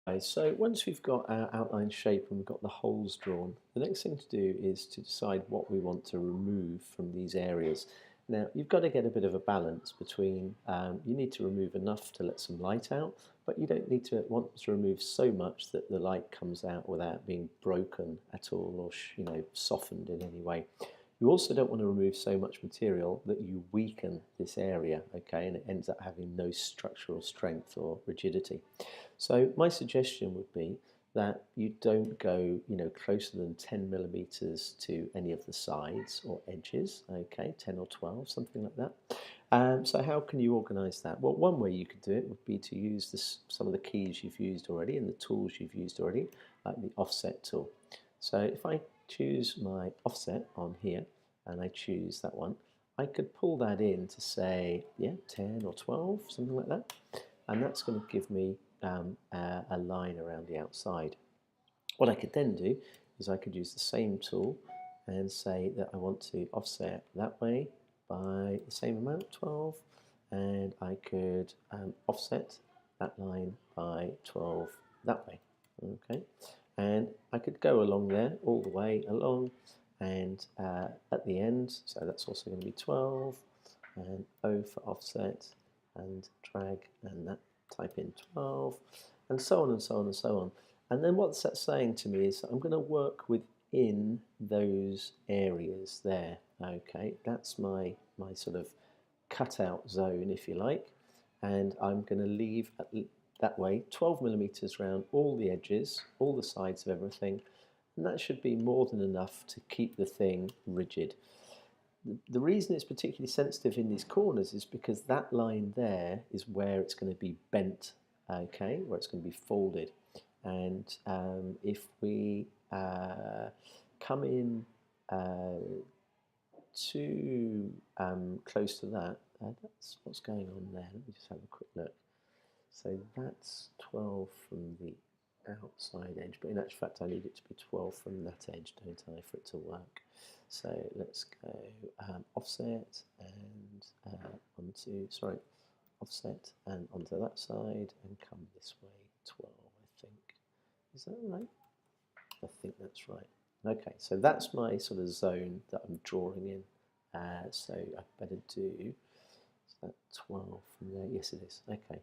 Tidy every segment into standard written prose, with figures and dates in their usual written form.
Okay, so once we've got our outline shape and we've got the holes drawn, the next thing to do is to decide what we want to remove from these areas. Now, you've got to get a bit of a balance between, you need to remove enough to let some light out, but you don't need to want to remove so much that the light comes out without being broken at all or softened in any way. You also don't want to remove so much material that you weaken this area, okay, and it ends up having no structural strength or rigidity. So my suggestion would be that you don't go, closer than 10 millimeters to any of the sides or edges, okay, 10 or 12, something like that. So how can you organize that? Well, one way you could do it would be to use some of the keys you've used already and the tools you've used already, like the offset tool. So if I choose my offset on here and I choose that one, I could pull that in to say, yeah, 10 or 12, something like that. And that's going to give me a line around the outside. What I could then do is I could use the same tool and say that I want to offset that way by the same amount, 12, and I could offset that line by 12 that way. Okay, and I could go along there all the way along, and at the end, so that's also going to be 12, and O for offset, and drag, and that type in 12, and so on and so on and so on. And then what's that saying to me is I'm going to work within those areas there. Okay, that's my sort of cutout zone, if you like, and I'm going to leave that way 12 millimeters around all the edges, all the sides of everything, and that should be more than enough to keep the thing rigid. The reason it's particularly sensitive in these corners is because that line there is where it's going to be bent, okay, where it's going to be folded. And if we come in too close to that, that's what's going on there. Let me just have a quick look. So that's 12 from the outside edge, but in actual fact I need it to be 12 from that edge, don't I, for it to work. So let's go offset and offset and onto that side and come this way, 12 I think. Is that right? I think that's right. Okay, so that's my sort of zone that I'm drawing in. So I better do that 12 from there. Yes, it is. Okay.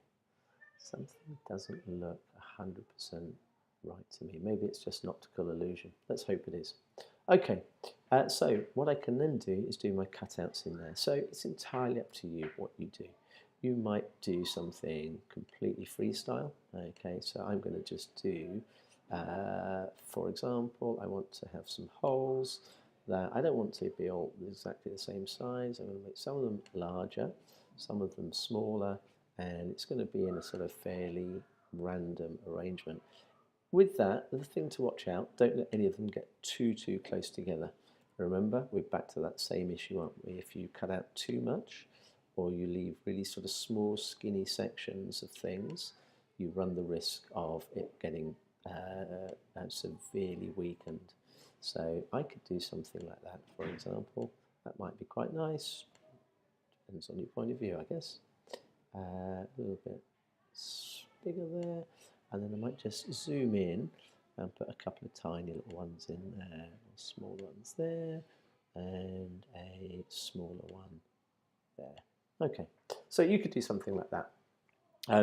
Something doesn't look 100% right to me. Maybe it's just an optical illusion. Let's hope it is. Okay, so what I can then do is do my cutouts in there. So it's entirely up to you what you do. You might do something completely freestyle. Okay, so I'm going to just do, for example, I want to have some holes that I don't want to be all exactly the same size. I'm going to make some of them larger, some of them smaller, and it's going to be in a sort of fairly random arrangement. With that, the thing to watch out, don't let any of them get too close together. Remember, we're back to that same issue, aren't we? If you cut out too much, or you leave really sort of small, skinny sections of things, you run the risk of it getting severely weakened. So I could do something like that, for example. That might be quite nice. Depends on your point of view, I guess. A little bit bigger there, and then I might just zoom in and put a couple of tiny little ones in there, small ones there, and a smaller one there. Okay, so you could do something like that.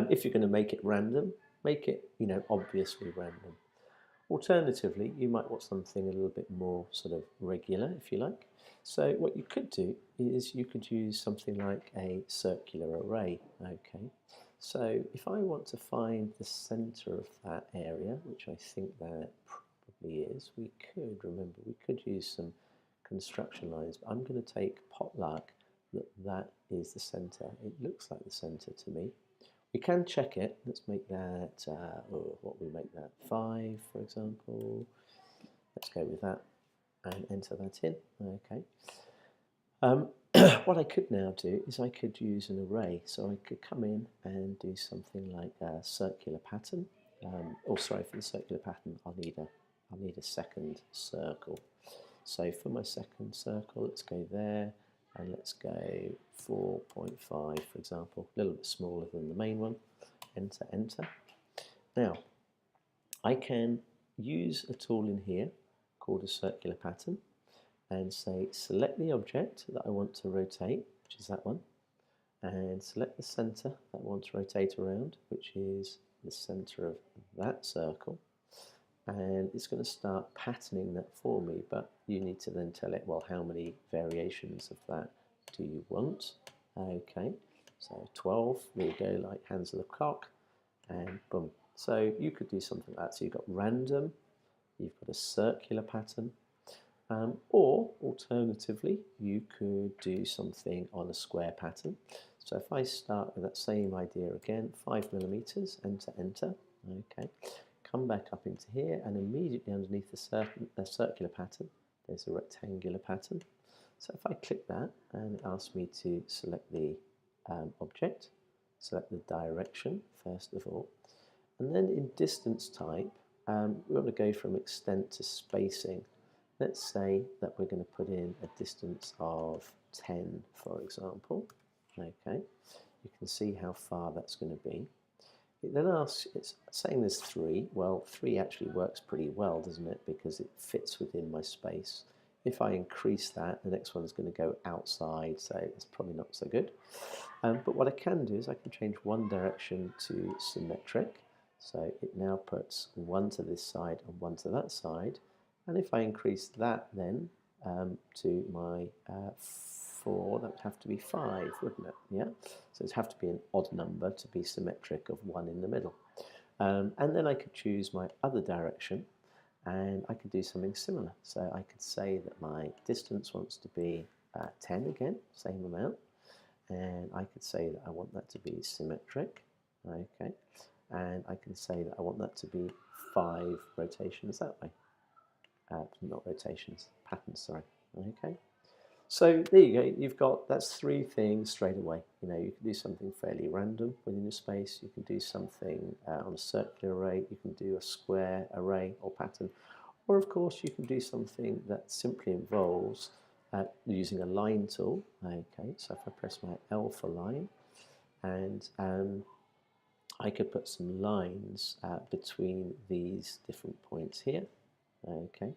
If you're going to make it random, make it obviously random. Alternatively, you might want something a little bit more sort of regular, if you like. So what you could do is you could use something like a circular array. Okay, so if I want to find the centre of that area, which I think that probably is, we could use some construction lines, but I'm going to take potluck that is the centre. It looks like the centre to me. We can check it. Let's make that, what we make that, 5, for example. Let's go with that and enter that in. Okay. What I could now do is I could use an array. So I could come in and do something like a circular pattern. For the circular pattern, I'll need a second circle. So for my second circle, let's go there. And let's go 4.5, for example, a little bit smaller than the main one. Enter, enter. Now, I can use a tool in here called a circular pattern and say select the object that I want to rotate, which is that one, and select the center that I want to rotate around, which is the center of that circle, and it's going to start patterning that for me, but you need to then tell it, well, how many variations of that do you want? Okay, so 12, there you go, like hands of the clock, and boom. So you could do something like that. So you've got random, you've got a circular pattern, or alternatively, you could do something on a square pattern. So if I start with that same idea again, 5 millimeters, enter, enter, okay, come back up into here, and immediately underneath the circular pattern, there's a rectangular pattern. So if I click that, and it asks me to select the object, select the direction first of all, and then in distance type, we want to go from extent to spacing. Let's say that we're going to put in a distance of 10, for example. Okay, you can see how far that's going to be. It then asks, it's saying there's 3. Well, 3 actually works pretty well, doesn't it? Because it fits within my space. If I increase that, the next one is going to go outside, so it's probably not so good. But what I can do is I can change one direction to symmetric. So it now puts 1 to this side and 1 to that side. And if I increase that then to my 4, that would have to be 5, wouldn't it? Yeah. So it'd have to be an odd number to be symmetric of 1 in the middle. And then I could choose my other direction, and I could do something similar. So I could say that my distance wants to be 10 again, same amount. And I could say that I want that to be symmetric. Okay. And I can say that I want that to be 5 rotations that way. Not rotations, patterns, sorry. Okay. So there you go, you've got, that's 3 things straight away. You know, you can do something fairly random within your space, you can do something on a circular array, you can do a square array or pattern, or of course you can do something that simply involves using a line tool. Okay, so if I press my L for line, and I could put some lines between these different points here, okay,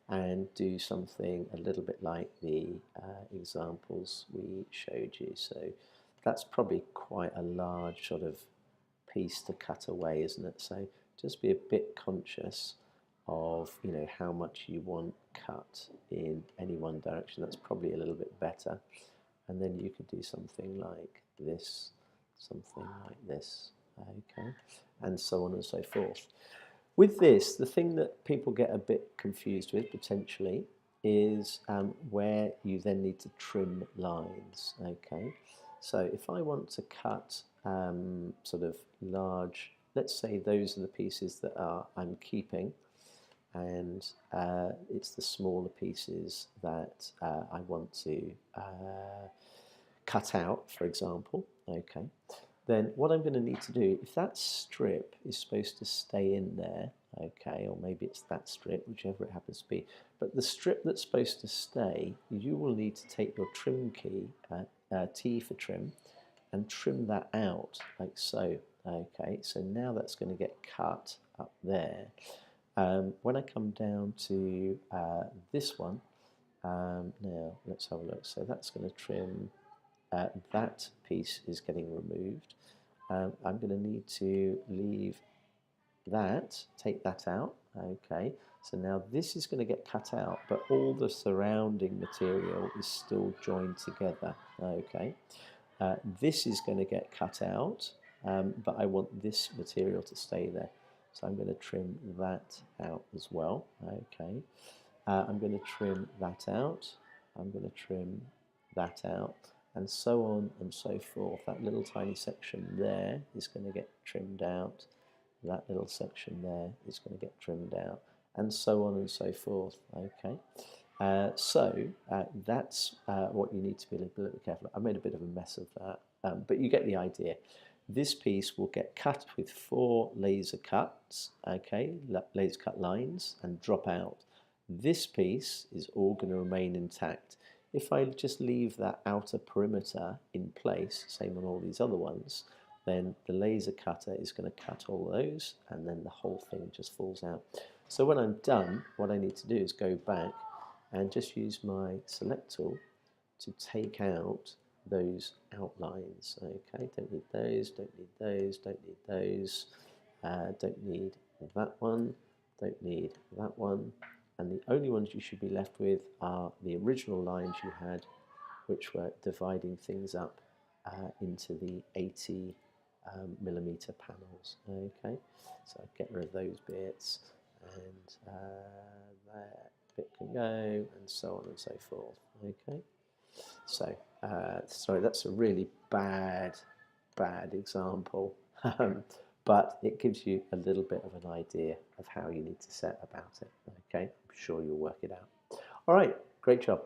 and do something a little bit like the examples we showed you. So that's probably quite a large sort of piece to cut away, isn't it? So just be a bit conscious of, you know, how much you want cut in any one direction. That's probably a little bit better. And then you could do something like this, something like this, okay, and so on and so forth. With this, the thing that people get a bit confused with potentially is where you then need to trim lines, okay? So if I want to cut sort of large, let's say those are the pieces that I'm keeping, and it's the smaller pieces that I want to cut out, for example, okay, then what I'm going to need to do, if that strip is supposed to stay in there, okay, or maybe it's that strip, whichever it happens to be, but the strip that's supposed to stay, you will need to take your trim key, T for trim, and trim that out, like so, okay, so now that's going to get cut up there. When I come down to this one, now let's have a look, so that's going to trim, that piece is getting removed. I'm going to need to leave that, take that out, okay, so now this is going to get cut out, but all the surrounding material is still joined together, okay. This is going to get cut out, but I want this material to stay there, so I'm going to trim that out as well, okay. I'm going to trim that out, I'm going to trim that out, and so on and so forth. That little tiny section there is going to get trimmed out, that little section there is going to get trimmed out, and so on and so forth, okay. That's what you need to be a little bit careful of. I made a bit of a mess of that, but you get the idea. This piece will get cut with 4 laser cuts, okay, laser cut lines, and drop out. This piece is all going to remain intact. If I just leave that outer perimeter in place, same on all these other ones, then the laser cutter is going to cut all those, and then the whole thing just falls out. So when I'm done, what I need to do is go back and just use my select tool to take out those outlines. Okay, don't need those, don't need those, don't need those, don't need that one, don't need that one, and the only ones you should be left with are the original lines you had, which were dividing things up into the 80 millimeter panels. Okay, so I'd get rid of those bits, and that bit can go, and so on and so forth. Okay, so sorry, that's a really bad example, but it gives you a little bit of an idea of how you need to set about it. Okay, I'm sure you'll work it out. All right, great job.